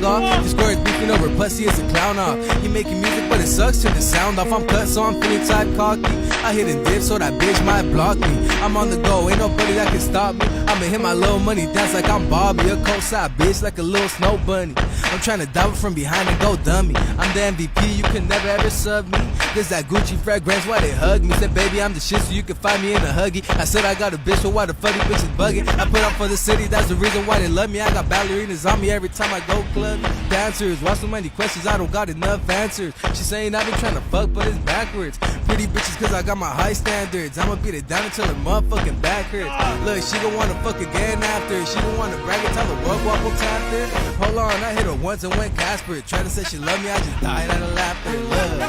tongue off. This square is beefing over pussy, it's a clown off. You making music but it sucks, turn the sound off. I'm cut so I'm feeling type cocky. I hit and dip so that bitch might block me. I'm on the go, ain't nobody that can stop me. I'ma hit my little money dance like I'm Bobby. A cold side bitch like a little snow bunny. I'm tryna dive from behind and go dummy. I'm the MVP, you can never ever sub me. This that Gucci fragrance, why they hug me? Said baby I'm the shit so you can find me in a Huggy. I said I got a bitch, so why the fuck these bitches bugging? I put up for the city, that's the reason why they love me. I got ballerinas on me every time I go club. Dancers, why so many questions, I don't got enough answers. She saying I been tryna fuck but it's backwards. Pretty bitches cause I got my high standards. I'ma beat it down until her motherfucking back hurts. Look, she gon' wanna fuck again after. She gon' wanna brag and tell the world what will tap her. Hold on, I hit her once and went Casper. Tried to say she loved me, I just died out of laughter. Look,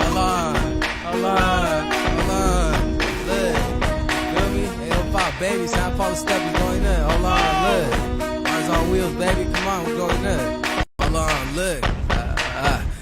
hold on, hold on, hold on. Look, feel me? 805 baby, San Paulo step is going up. Hold on, look, eyes on wheels baby, come on, we're going up. Hold on, look,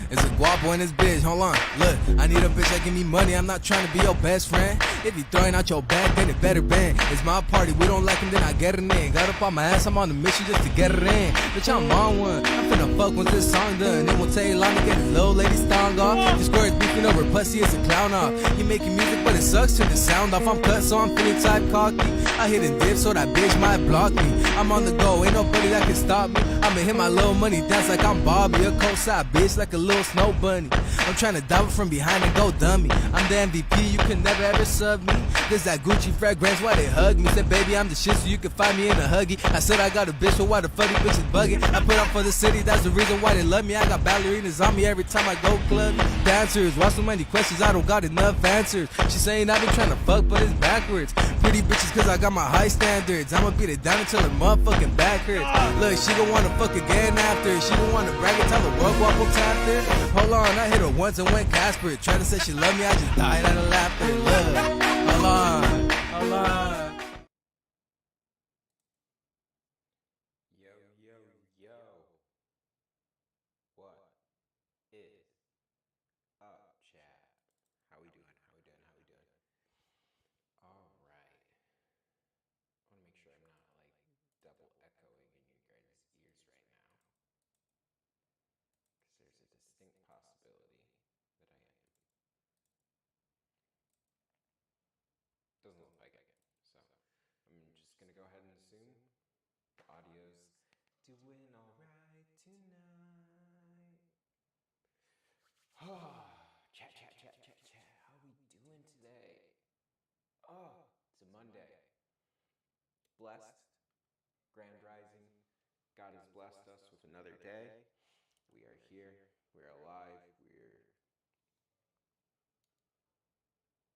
it's a guapo in this bitch, hold on, look, I need a bitch that give me money, I'm not trying to be your best friend. If you throwing out your bag, then it better bend. It's my party, we don't like him, then I get it in. Got up on my ass, I'm on the mission just to get it in. Bitch, I'm on one, I'm finna fuck once this song done. It won't take long to get a little lady's tongue off. This square is beefing over pussy, it's a clown off. You making music but it sucks, turn the sound off. I'm cut so I'm feeling type cocky. I hit and dip so that bitch might block me. I'm on the go, ain't nobody that can stop me. I'ma hit my little money dance like I'm Bobby. A cold side bitch like a little snow bunny. I'm tryna dive from behind and go dummy. I'm the MVP, you can never ever sub me. This that Gucci fragrance, why they hug me? Said baby I'm the shit so you can find me in a Huggy. I said I got a bitch, so why the fuck these bitches bugging? I put up for the city, that's the reason why they love me. I got ballerinas on me every time I go club. Dancers, why so many questions, I don't got enough answers. She saying I been tryna fuck but it's backwards. Pretty bitches cause I got my high standards. I'ma beat it down until her motherfucking back hurts. Look, she gon' wanna fuck again after. She gon' wanna brag and tell the world what will tap her. Hold on, I hit her once and went Casper. Tried to say she loved me, I just died out of laughter. Look, hold on, hold on. Yo, yo, yo. What is up, chat? How we doing? How we doing? How we doing? All right. I want to make sure I'm not like double echoing in your guys' ears right now, because there's a distinct possibility that I am. Doesn't look like it. So I'm just gonna go ahead and assume the audio's doing all right tonight. Chat, chat, chat, chat, chat. How we doing today? Oh, it's a Monday. Blessed, grand rising. God has blessed us with another day. We are here. We're alive. We're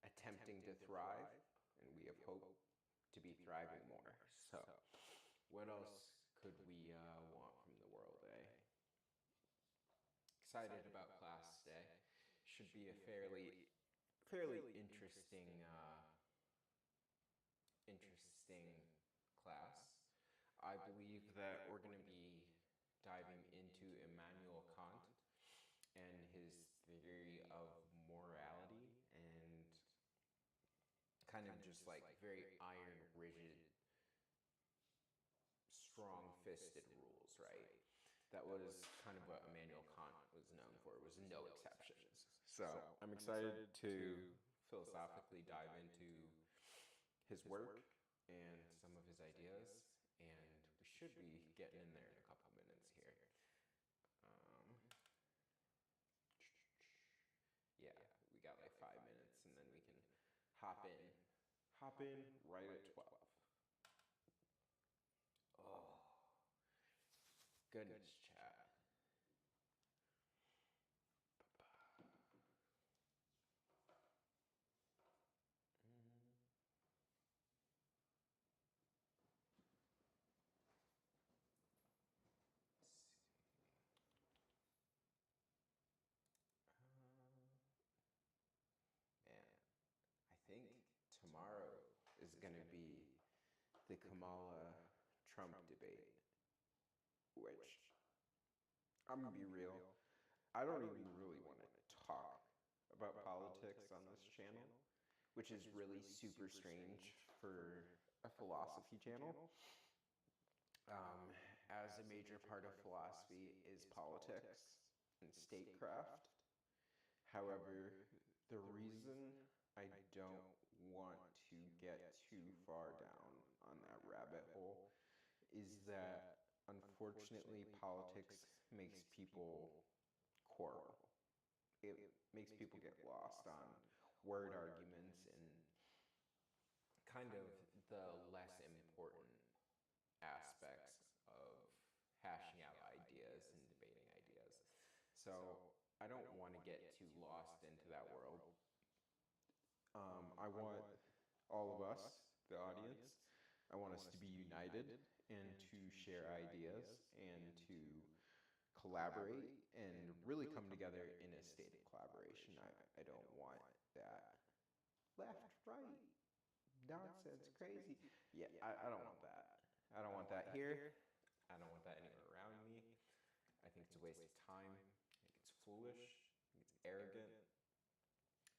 attempting to thrive, and we have hope to be thriving more. So, what else could we want from the world, eh? Excited about class today. Should be a fairly interesting class. I believe that we're going to be diving into Immanuel Kant and his theory of morality, and kind of just like very iron rigid, strong-fisted rules, right? That was kind of what Immanuel Kant was known for. It was no exceptions. So I'm excited to philosophically dive into his work and some of his ideas, and we should be getting in there in a couple minutes here. Yeah, we got like 5 minutes, and then we can hop in right at 12. Oh, goodness, chat. Man, I think tomorrow is going to be the Kamala-Trump debate, which, I'm going to be real, I don't even really want to talk about politics on this channel, which is really super strange for a philosophy channel, as a major part of philosophy is and statecraft. However, the reason I don't want to get too far down on that rabbit hole is that, unfortunately, politics makes people quarrel. It makes people get lost on word arguments and kind of the less important aspects of hashing out ideas and debating ideas. So I don't want to get too lost into that world. I want all of us, the audience, I want us to be united and to share ideas and to collaborate and really come together in a state of collaboration. I don't want that left, right, nonsense, crazy. Yeah, I don't want that. I don't want that here. I don't want that anywhere around me. I think it's a waste of time. I think it's foolish. I think it's arrogant.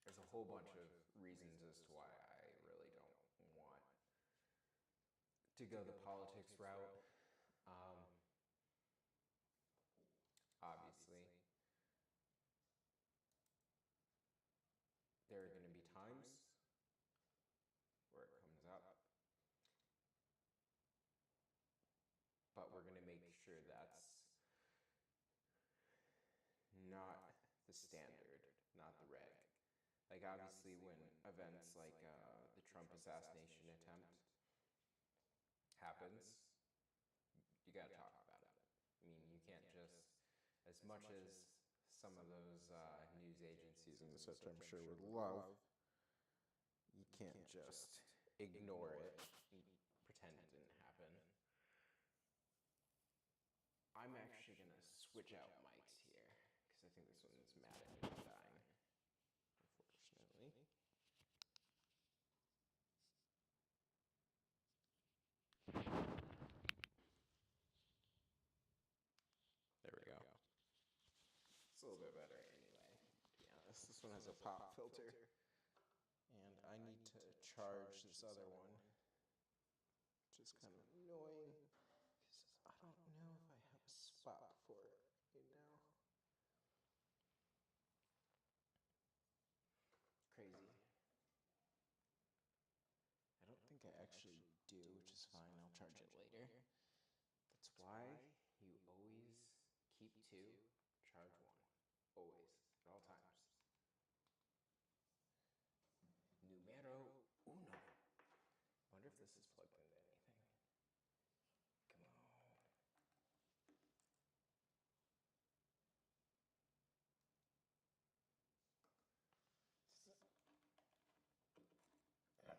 There's a whole bunch of reasons as to why I really don't want to go the politics route. Obviously, there are going to be times where it comes up, but we're going to make sure that's not the standard, not the reg. Like, obviously, when events like the Trump assassination attempt happens, you got to talk about it. I mean, you can't just, as much as some of those news agencies and such, I'm sure, would love, you can't just ignore it and pretend it didn't happen. I'm actually going to switch out mics here, because I think this one is mad at me for dying, unfortunately. There we go. It's a little bit better anyway, to be honest. This one has a pop filter, and I need to charge this other one, which is kind of annoying, because I don't know if I have a spot for it right now. Crazy. I don't think I actually do, which is fine. I'll charge it later. That's why you always keep two, charge one. Always, at all times. Numero uno. Wonder if this is plugged into anything. Come on.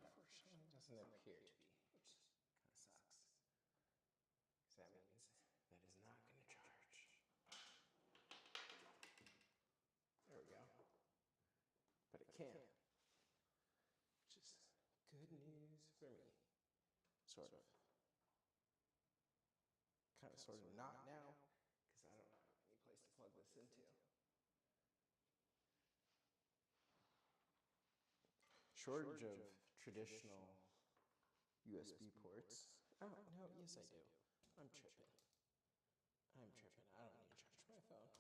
Unfortunately, it doesn't appear to be, which kind of sucks. Because that means that is not going to charge. There we go. But it can. Which is good news for me. Sort of. Kind of, sort of not now, because I don't have any place to plug this into. Shortage of traditional USB ports. Oh, no, yes I do. I'm tripping. I don't need to charge my phone.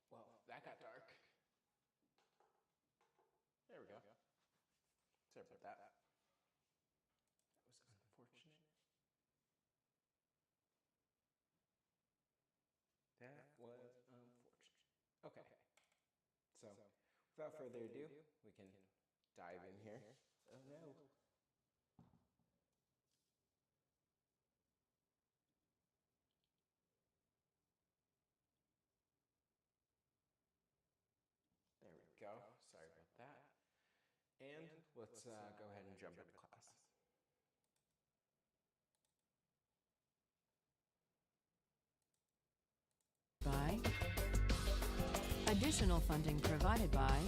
Well, that got dark. There we go. Sorry about that. That was unfortunate. That was unfortunate. Okay. So, without further ado, we can dive in here. Oh no. There we go. Sorry about that. And let's go ahead and jump into class. By additional funding provided by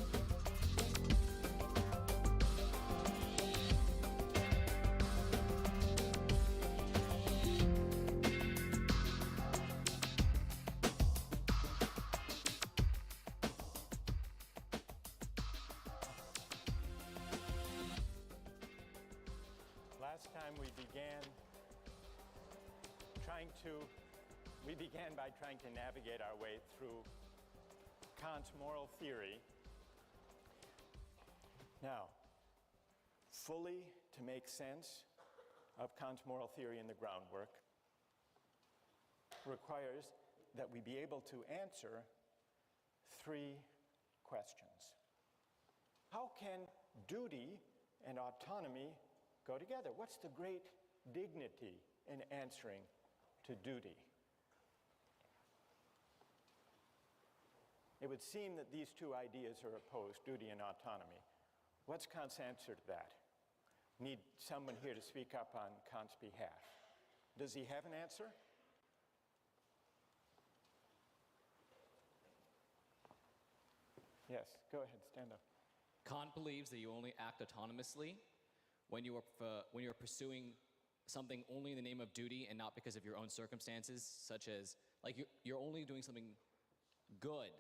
Last time we began by trying to navigate our way through Kant's moral theory. Now, fully to make sense of Kant's moral theory in the groundwork requires that we be able to answer three questions. How can duty and autonomy go together? What's the great dignity in answering to duty? It would seem that these two ideas are opposed, duty and autonomy. What's Kant's answer to that? Need someone here to speak up on Kant's behalf. Does he have an answer? Yes, go ahead, stand up. Kant believes that you only act autonomously when you are pursuing something only in the name of duty and not because of your own circumstances, such as, like, you're only doing something good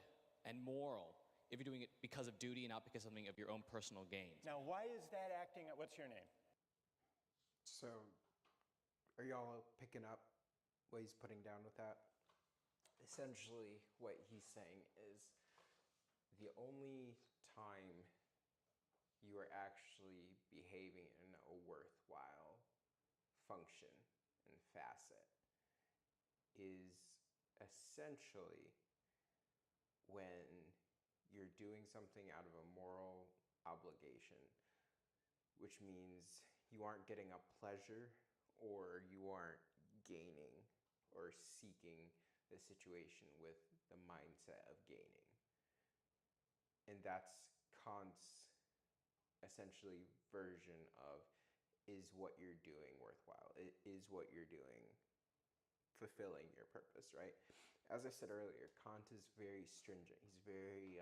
and moral if you're doing it because of duty and not because of something of your own personal gain. Now, why is that acting? What's your name? So, are y'all picking up what he's putting down with that? Essentially, what he's saying is the only time you are actually behaving in a worthwhile function and facet is essentially when you're doing something out of a moral obligation, which means you aren't getting a pleasure or you aren't gaining or seeking the situation with the mindset of gaining. And that's Kant's essentially version of, is what you're doing worthwhile? Is what you're doing fulfilling your purpose, right? As I said earlier, Kant is very stringent. He's very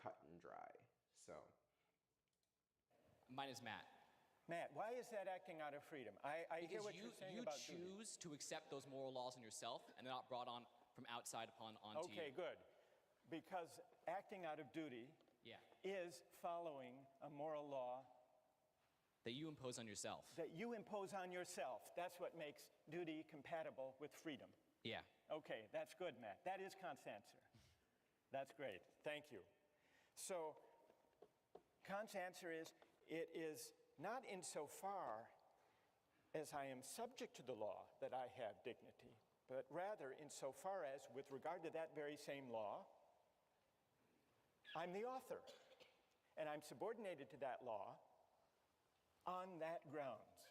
cut and dry. So, Mine is Matt. Matt, why is that acting out of freedom? I hear what you're saying about duty. You choose to accept those moral laws in yourself, and they're not brought on from outside onto you. Okay, good. Because acting out of duty is following a moral law that you impose on yourself. That you impose on yourself. That's what makes duty compatible with freedom. Yeah. Okay, that's good, Matt. That is Kant's answer. That's great. Thank you. So, Kant's answer is, it is not insofar as I am subject to the law that I have dignity, but rather insofar as, with regard to that very same law, I'm the author, and I'm subordinated to that law on that grounds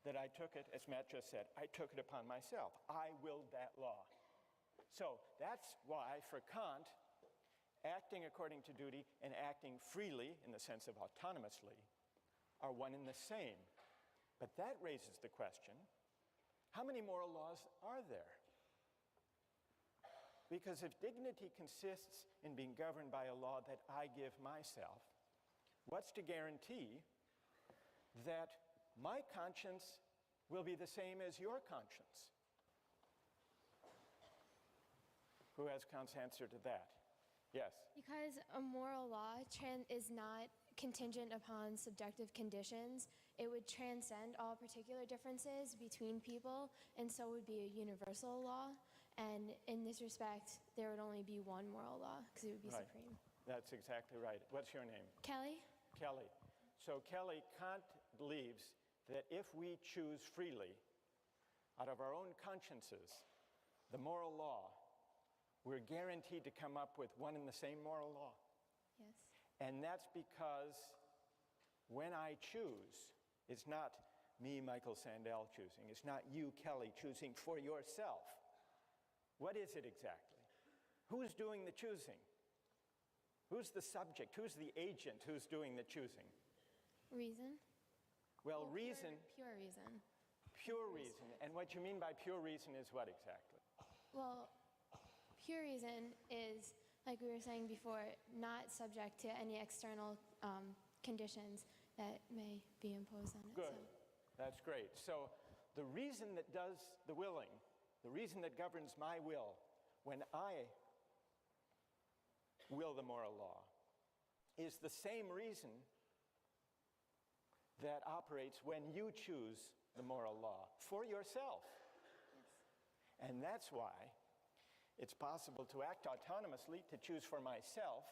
that I took it, as Matt just said, I took it upon myself. I willed that law. So that's why, for Kant, acting according to duty and acting freely, in the sense of autonomously, are one and the same. But that raises the question, how many moral laws are there? Because if dignity consists in being governed by a law that I give myself, what's to guarantee that my conscience will be the same as your conscience? Who has Kant's answer to that? Yes? Because a moral law is not contingent upon subjective conditions. It would transcend all particular differences between people, and so would be a universal law. And in this respect, there would only be one moral law, because it would be supreme. That's exactly right. What's your name? Kelly? Kelly. So Kelly, Kant believes that if we choose freely, out of our own consciences, the moral law, we're guaranteed to come up with one and the same moral law. Yes. And that's because when I choose, it's not me, Michael Sandel, choosing. It's not you, Kelly, choosing for yourself. What is it exactly? Who's doing the choosing? Who's the subject? Who's the agent who's doing the choosing? Reason? Well, reason. Pure reason. Pure reason. And what you mean by pure reason is what exactly? Well, pure reason is, like we were saying before, not subject to any external conditions that may be imposed on it. Good. So. That's great. So the reason that does the willing, the reason that governs my will when I will the moral law, is the same reason that operates when you choose the moral law for yourself. And that's why it's possible to act autonomously, to choose for myself,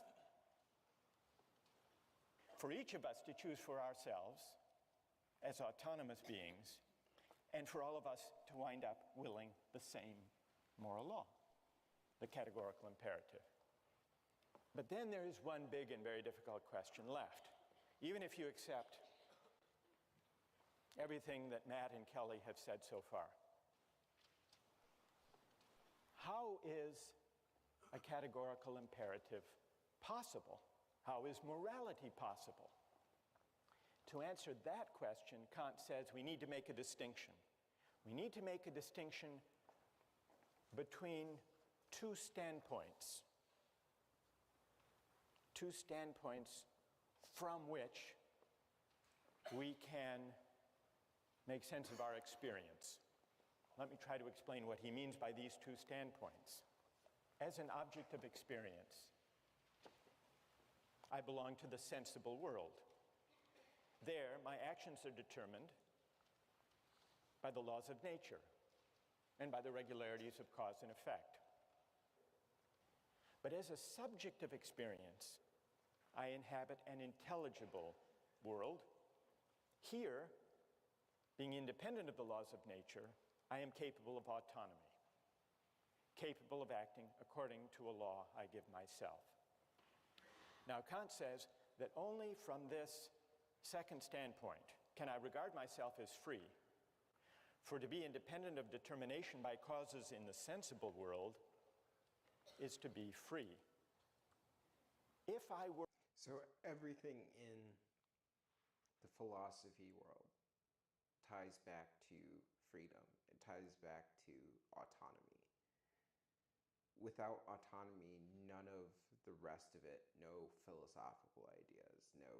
for each of us to choose for ourselves as autonomous beings, and for all of us to wind up willing the same moral law, the categorical imperative. But then there is one big and very difficult question left. Even if you accept everything that Matt and Kelly have said so far, how is a categorical imperative possible? How is morality possible? To answer that question, Kant says we need to make a distinction. We need to make a distinction between two standpoints. Two standpoints from which we can make sense of our experience. Let me try to explain what he means by these two standpoints. As an object of experience, I belong to the sensible world. There, my actions are determined by the laws of nature and by the regularities of cause and effect. But as a subject of experience, I inhabit an intelligible world. Here, being independent of the laws of nature, I am capable of autonomy, capable of acting according to a law I give myself. Now, Kant says that only from this second standpoint can I regard myself as free. For to be independent of determination by causes in the sensible world is to be free. If I were... So everything in the philosophy world ties back to freedom. It ties back to autonomy. Without autonomy, none of the rest of it, no philosophical ideas, no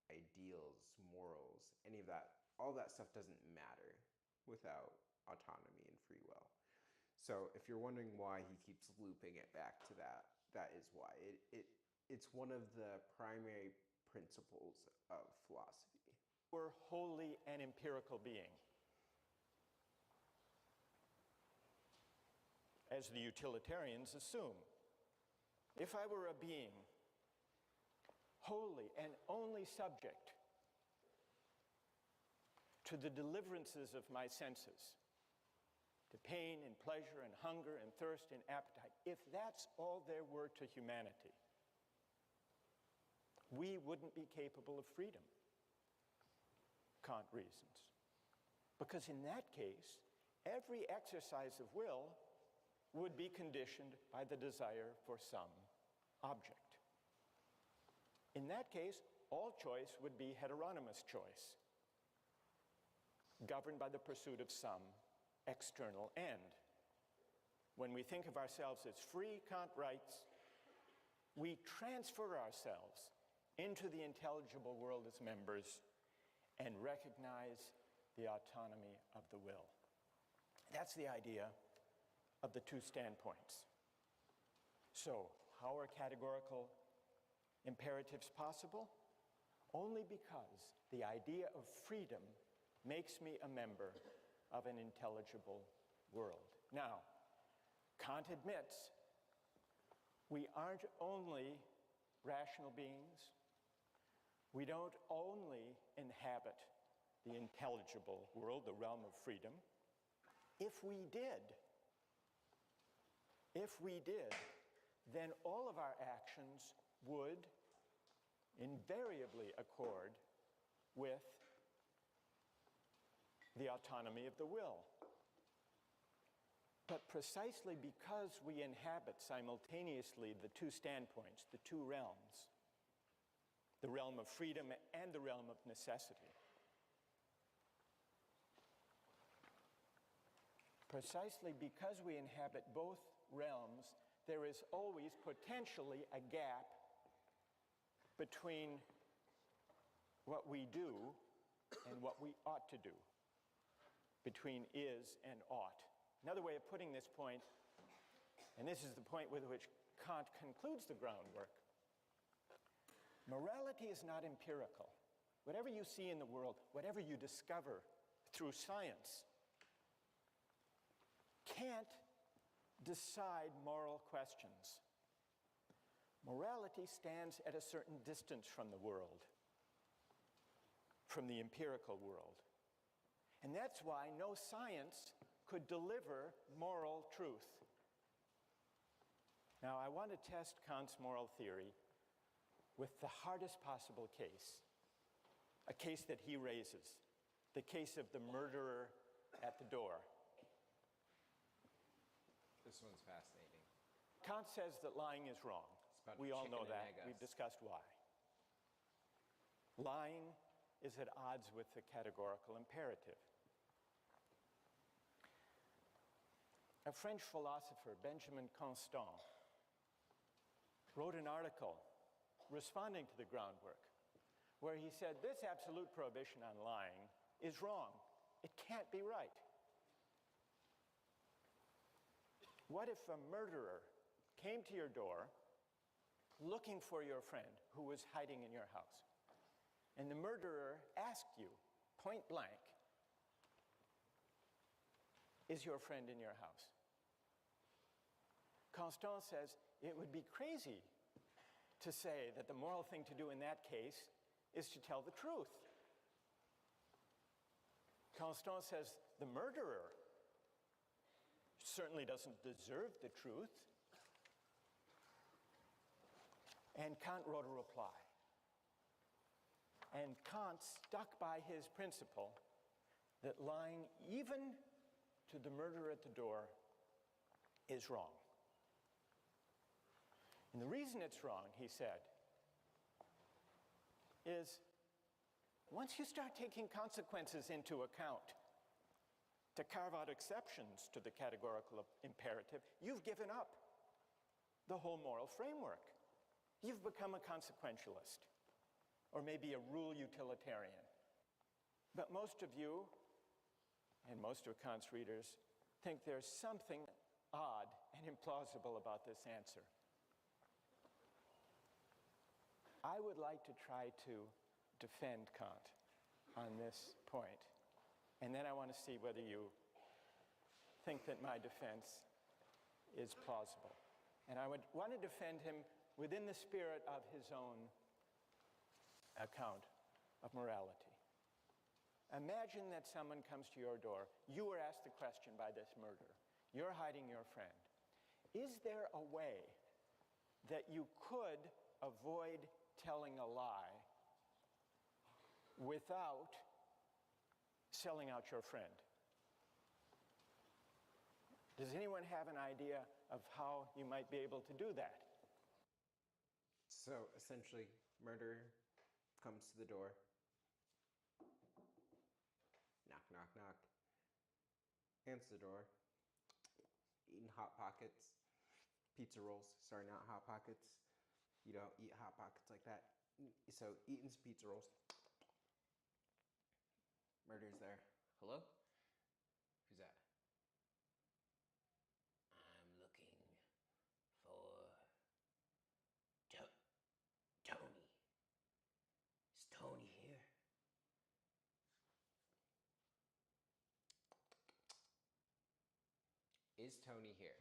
ideals, morals, any of that, all that stuff doesn't matter without autonomy and free will. So if you're wondering why he keeps looping it back to that, that is why. It's one of the primary principles of philosophy. We're wholly an empirical being, as the utilitarians assume. If I were a being wholly and only subject to the deliverances of my senses, to pain and pleasure and hunger and thirst and appetite, if that's all there were to humanity, we wouldn't be capable of freedom, Kant reasons. Because in that case, every exercise of will would be conditioned by the desire for some object. In that case, all choice would be heteronymous choice, governed by the pursuit of some external end. When we think of ourselves as free, Kant writes, we transfer ourselves into the intelligible world as members and recognize the autonomy of the will. That's the idea of the two standpoints. So, how are categorical imperatives possible? Only because the idea of freedom makes me a member of an intelligible world. Now, Kant admits we aren't only rational beings. We don't only inhabit the intelligible world, the realm of freedom. If we did, then all of our actions would invariably accord with the autonomy of the will. But precisely because we inhabit simultaneously the two standpoints, the two realms, the realm of freedom and the realm of necessity, precisely because we inhabit both realms, there is always potentially a gap between what we do and what we ought to do, between is and ought. Another way of putting this point, and this is the point with which Kant concludes the groundwork, morality is not empirical. whatever you see in the world, whatever you discover through science, can't decide moral questions. Morality stands at a certain distance from the world, from the empirical world. And that's why no science could deliver moral truth. Now, I want to test Kant's moral theory with the hardest possible case, a case that he raises, the case of the murderer at the door. This one's fascinating. Kant says that lying is wrong. about We all know chicken and that. egg us. We've discussed why. Lying is at odds with the categorical imperative. A French philosopher, Benjamin Constant, wrote an article responding to the groundwork where he said this absolute prohibition on lying is wrong. It can't be right. What if a murderer came to your door looking for your friend who was hiding in your house, and the murderer asked you, point blank, is your friend in your house? Constant says it would be crazy to say that the moral thing to do in that case is to tell the truth. Constant says the murderer certainly doesn't deserve the truth. And Kant wrote a reply. And Kant stuck by his principle that lying even to the murderer at the door is wrong. And the reason it's wrong, he said, is once you start taking consequences into account to carve out exceptions to the categorical imperative, you've given up the whole moral framework. You've become a consequentialist, or maybe a rule utilitarian. But most of you, and most of Kant's readers, think there's something odd and implausible about this answer. I would like to try to defend Kant on this point. And then I want to see whether you think that my defense is plausible. And I would want to defend him within the spirit of his own account of morality. Imagine that someone comes to your door. You were asked the question by this murderer. You're hiding your friend. Is there a way that you could avoid telling a lie without selling out your friend? Does anyone have an idea of how you might be able to do that? So essentially, murderer comes to the door. Knock, knock, knock. Answers the door. Eating Hot Pockets. Pizza rolls. Sorry, not Hot Pockets. You don't eat Hot Pockets like that. So eating some pizza rolls. Murder's there. Hello? Who's that? I'm looking for Tony. Is Tony here? Is Tony here?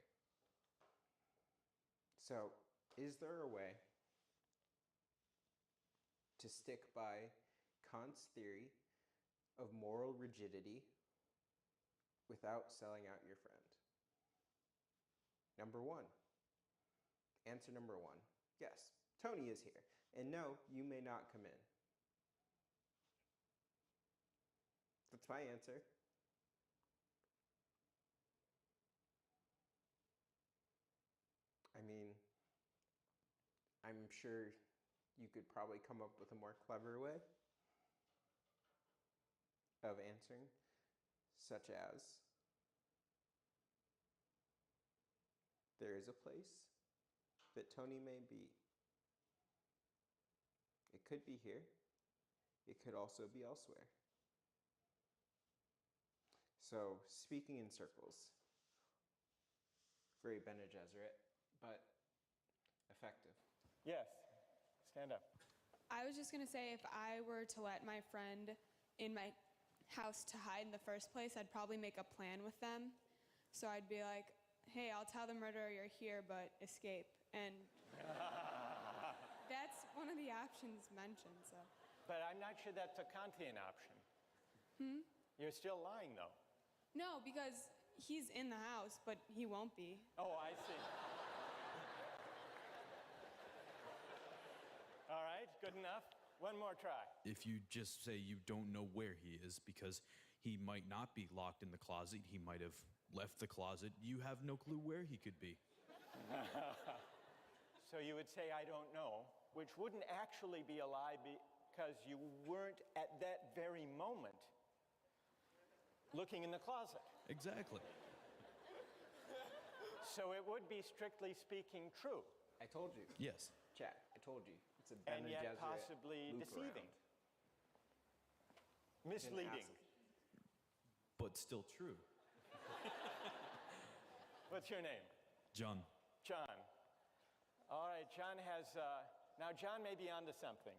So, is there a way to stick by Kant's theory of moral rigidity without selling out your friend? Number one. Answer number one. Yes, Tony is here. And no, you may not come in. That's my answer. I mean, I'm sure you could probably come up with a more clever way of answering, such as, there is a place that Tony may be. It could be here. It could also be elsewhere. So, speaking in circles, very Bene Gesserit, but effective. Yes, stand up. I was just going to say, if I were to let my friend in my house to hide in the first place, I'd probably make a plan with them. So I'd be like, hey, I'll tell the murderer you're here, but escape. And that's one of the options mentioned. So. But I'm not sure that's a Kantian option. You're still lying, though. No, because he's in the house, but he won't be. Oh, I see. All right, good enough. One more try. If you just say you don't know where he is because he might not be locked in the closet, he might have left the closet, you have no clue where he could be. So you would say, I don't know, which wouldn't actually be a lie because you weren't at that very moment looking in the closet. Exactly. So it would be, strictly speaking, true. I told you. Yes. Chat, I told you. It's a Bene And yet Gesserit possibly loop deceiving. around. Misleading. But still true. What's your name? John. John. All right, John has, now John may be onto something.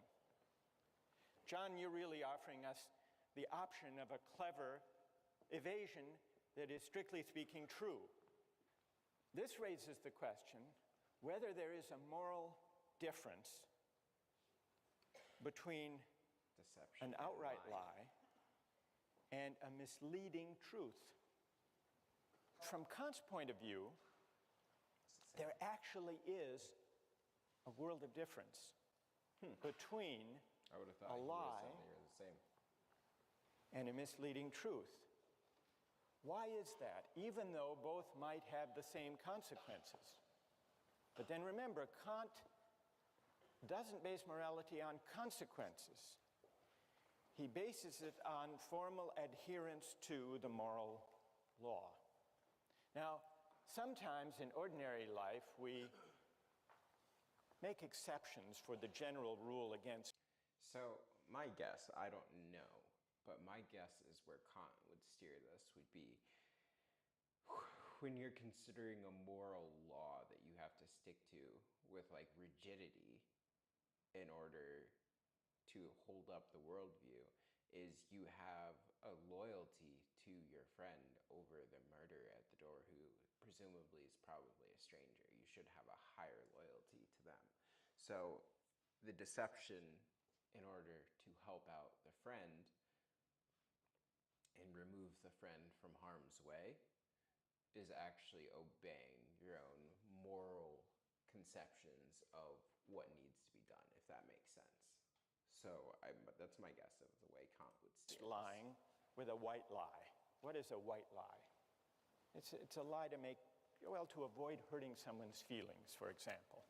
John, you're really offering us the option of a clever evasion that is, strictly speaking, true. This raises the question whether there is a moral difference between Deception. an outright lie and a misleading truth. From Kant's point of view, there actually is a world of difference between I would have a thought you lie were saying they're the same. and a misleading truth. Why is that? Even though both might have the same consequences. But then remember, Kant doesn't base morality on consequences. He bases it on formal adherence to the moral law. Now, sometimes in ordinary life, we make exceptions for the general rule against. So my guess, I don't know, but my guess is where Kant would steer this would be when you're considering a moral law that you have to stick to with like rigidity in order to hold up the worldview, is you have a loyalty to your friend over the murderer at the door who presumably is probably a stranger. You should have a higher loyalty to them. So the deception in order to help out the friend and remove the friend from harm's way is actually obeying your own moral conceptions of what needs to be done, if that makes sense. So that's my guess of the way Kant would steer this. Lying with a white lie. What is a white lie? It's a lie to make, well, to avoid hurting someone's feelings, for example.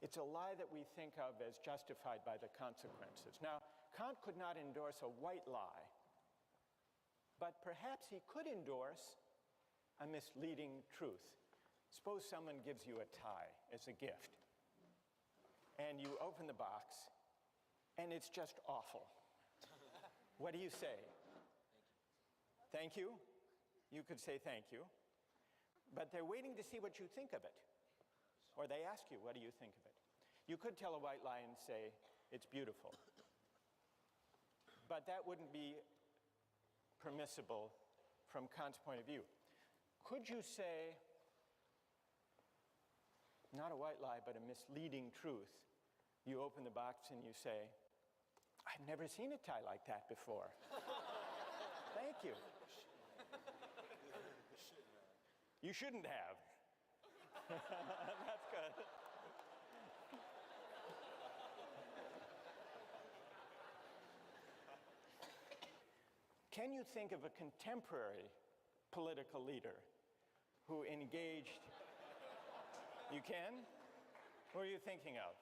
It's a lie that we think of as justified by the consequences. Now, Kant could not endorse a white lie, but perhaps he could endorse a misleading truth. Suppose someone gives you a tie as a gift, and you open the box, and it's just awful. What do you say? Thank you. You could say thank you, but they're waiting to see what you think of it. Or they ask you, what do you think of it? You could tell a white lie and say, it's beautiful. But that wouldn't be permissible from Kant's point of view. Could you say, not a white lie, but a misleading truth? You open the box and you say, I've never seen a tie like that before. Thank you. You shouldn't have. That's good. Can you think of a contemporary political leader who engaged? You can? Who are you thinking of?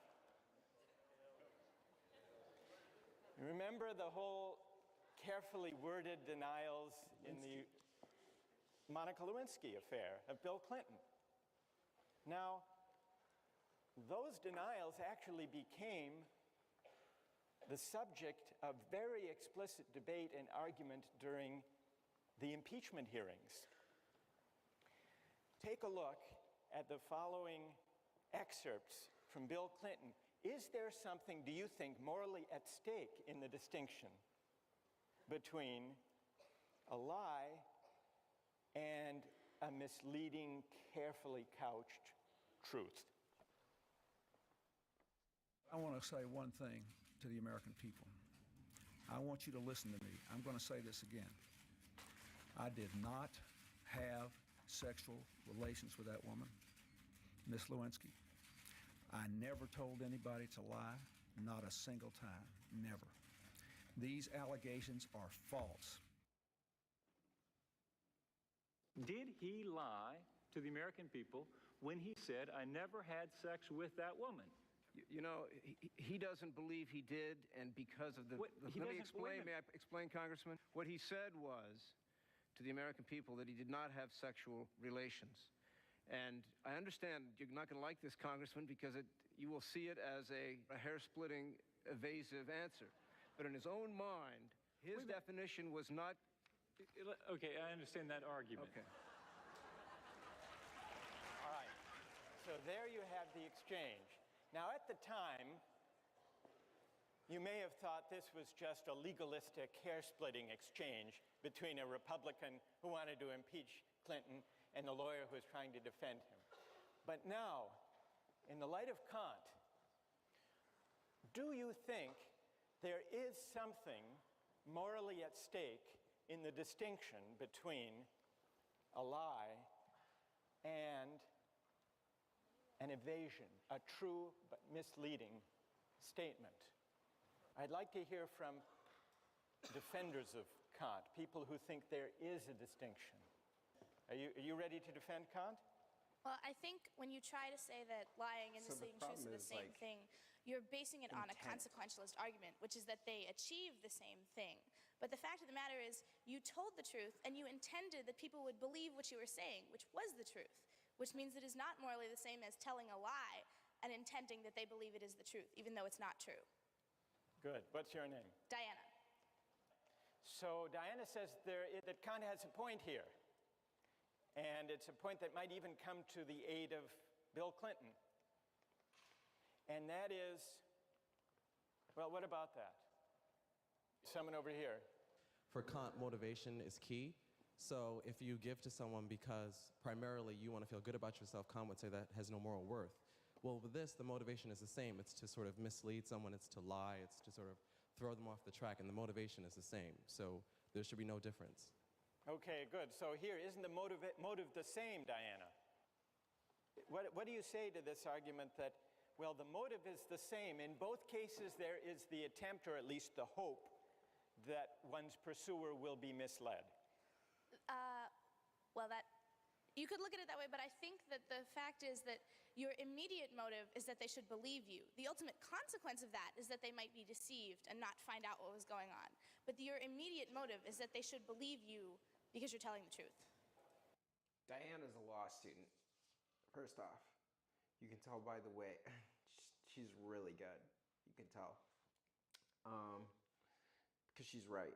Remember the whole carefully worded denials in the Monica Lewinsky affair of Bill Clinton. Now, those denials actually became the subject of very explicit debate and argument during the impeachment hearings. Take a look at the following excerpts from Bill Clinton Is there something, do you think, morally at stake in the distinction between a lie and a misleading, carefully couched truth? I want to say one thing to the American people. I want you to listen to me. I'm going to say this again. I did not have sexual relations with that woman, Miss Lewinsky. I never told anybody to lie, not a single time, never. These allegations are false. Did he lie to the American people when he said, I never had sex with that woman? You know, he doesn't believe he did, and because of the... Let me explain. May I explain, Congressman? What he said was to the American people that he did not have sexual relations. And I understand you're not going to like this, Congressman, because you will see it as a hair-splitting, evasive answer. But in his own mind, his definition was not... Okay, I understand that argument. Okay. All right. So there you have the exchange. Now, at the time, you may have thought this was just a legalistic, hair-splitting exchange between a Republican who wanted to impeach Clinton and the lawyer who was trying to defend him. But now, in the light of Kant, do you think there is something morally at stake in the distinction between a lie and an evasion, a true but misleading statement? I'd like to hear from defenders of Kant, people who think there is a distinction. Are you ready to defend Kant? Well, I think when you try to say that lying and misleading truths are the same thing, you're basing it on a consequentialist argument, which is that they achieve the same thing. But the fact of the matter is, you told the truth, and you intended that people would believe what you were saying, which was the truth, which means it is not morally the same as telling a lie and intending that they believe it is the truth, even though it's not true. Good. What's your name? Diana. So Diana says that Kant has a point here. And it's a point that might even come to the aid of Bill Clinton. And that is, well, what about that? Someone over here. For Kant, motivation is key. So if you give to someone because primarily you want to feel good about yourself, Kant would say that has no moral worth. Well, with this, the motivation is the same. It's to sort of mislead someone, it's to lie, it's to sort of throw them off the track, and the motivation is the same. So there should be no difference. Okay, good. So here, isn't the motive the same, Diana? What do you say to this argument that, well, the motive is the same? In both cases, there is the attempt, or at least the hope, that one's pursuer will be misled. Well, you could look at it that way, but I think that the fact is that your immediate motive is that they should believe you. The ultimate consequence of that is that they might be deceived and not find out what was going on. But your immediate motive is that they should believe you because you're telling the truth. Diana's a law student. First off, you can tell by the way, she's really good. You can tell. Because she's right.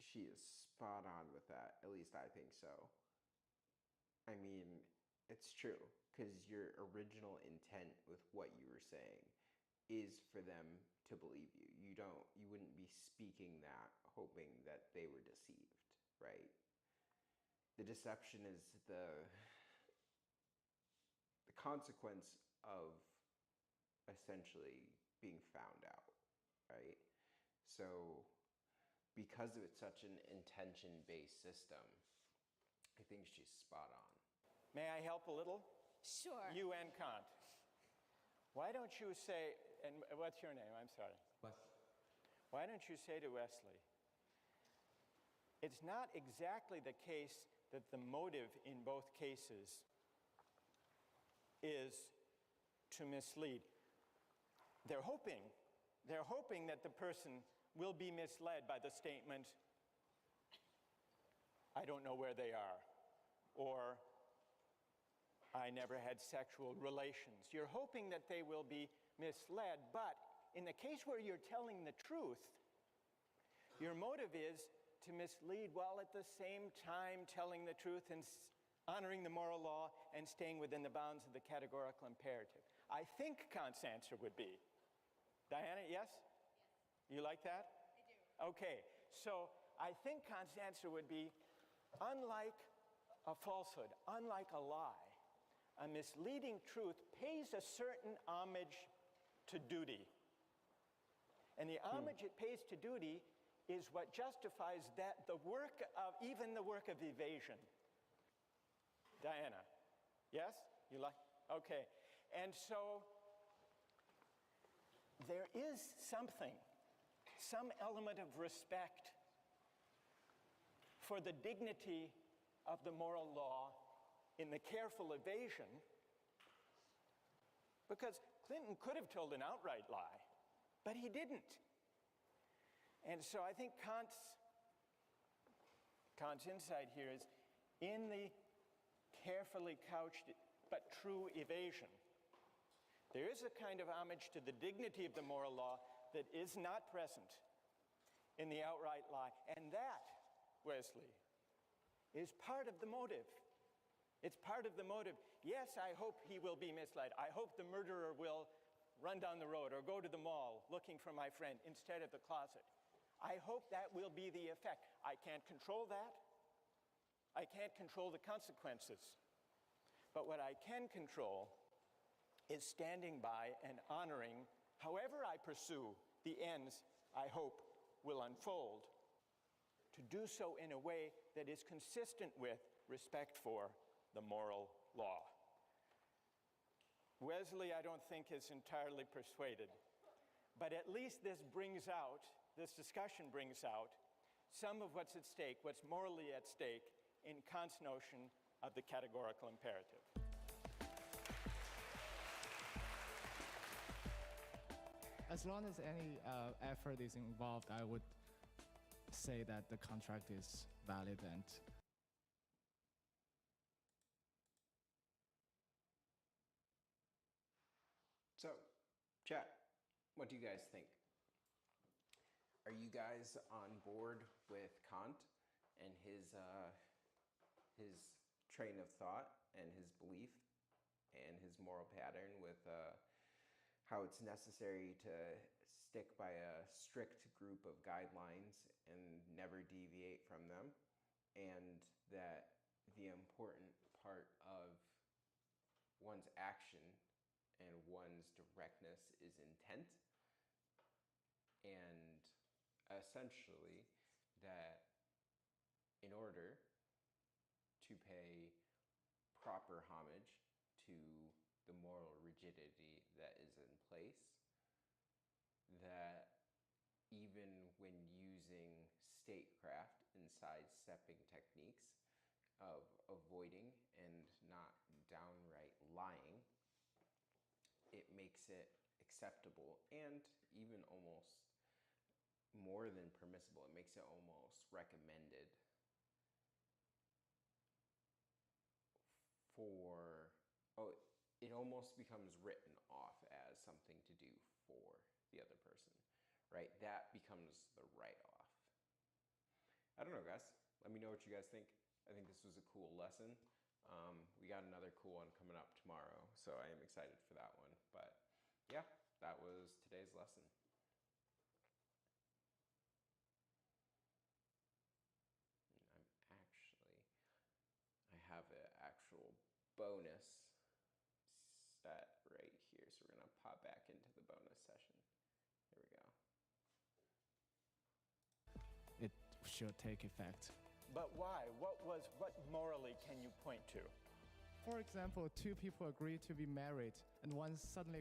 She is spot on with that. At least I think so. I mean, it's true. Because your original intent with what you were saying is for them to believe you. You wouldn't be speaking that hoping that they were deceived, right? The deception is the consequence of essentially being found out, right? So because of it's such an intention-based system, I think she's spot on. May I help a little? Sure. You and Kant. Why don't you say, and what's your name? I'm sorry. Wesley. Why don't you say to Wesley, it's not exactly the case that the motive in both cases is to mislead. They're hoping that the person will be misled by the statement, I don't know where they are, or I never had sexual relations. You're hoping that they will be misled, but in the case where you're telling the truth, your motive is to mislead while at the same time telling the truth and honoring the moral law and staying within the bounds of the categorical imperative. I think Kant's answer would be. Diana, yes? You like that? I do. Okay, so I think Kant's answer would be, unlike a falsehood, unlike a lie, a misleading truth pays a certain homage to duty. And the homage it pays to duty is what justifies that even the work of evasion. Diana, yes? You like? Okay. And so there is something, some element of respect for the dignity of the moral law in the careful evasion, because Clinton could have told an outright lie, but he didn't. And so I think Kant's insight here is in the carefully couched but true evasion, there is a kind of homage to the dignity of the moral law that is not present in the outright lie. And that, Wesley, is part of the motive. It's part of the motive. Yes, I hope he will be misled. I hope the murderer will run down the road or go to the mall looking for my friend instead of the closet. I hope that will be the effect. I can't control that. I can't control the consequences. But what I can control is standing by and honoring, however I pursue the ends I hope will unfold, to do so in a way that is consistent with respect for the moral law. Wesley, I don't think, is entirely persuaded, but at least this discussion brings out some of what's at stake, what's morally at stake in Kant's notion of the categorical imperative. As long as any effort is involved, I would say that the contract is valid and So, chat, what do you guys think? Are you guys on board with Kant and his train of thought and his belief and his moral pattern with how it's necessary to stick by a strict group of guidelines and never deviate from them, and that the important part of one's action and one's directness is intent, and essentially that in order to pay proper homage to the moral rigidity that is in place, that even when using statecraft and sidestepping techniques of avoiding and not downright lying, it makes it acceptable and even almost more than permissible. It makes it almost recommended it almost becomes written off as something to do for the other person, right? That becomes the write-off. I don't know, guys. Let me know what you guys think. I think this was a cool lesson. We got another cool one coming up tomorrow, so I am excited for that one. But yeah, that was today's lesson. I have an actual bonus set right here, so we're gonna pop back into the bonus session. Here we go. it should take effect. But why? What morally can you point to? For example, two people agree to be married, and one suddenly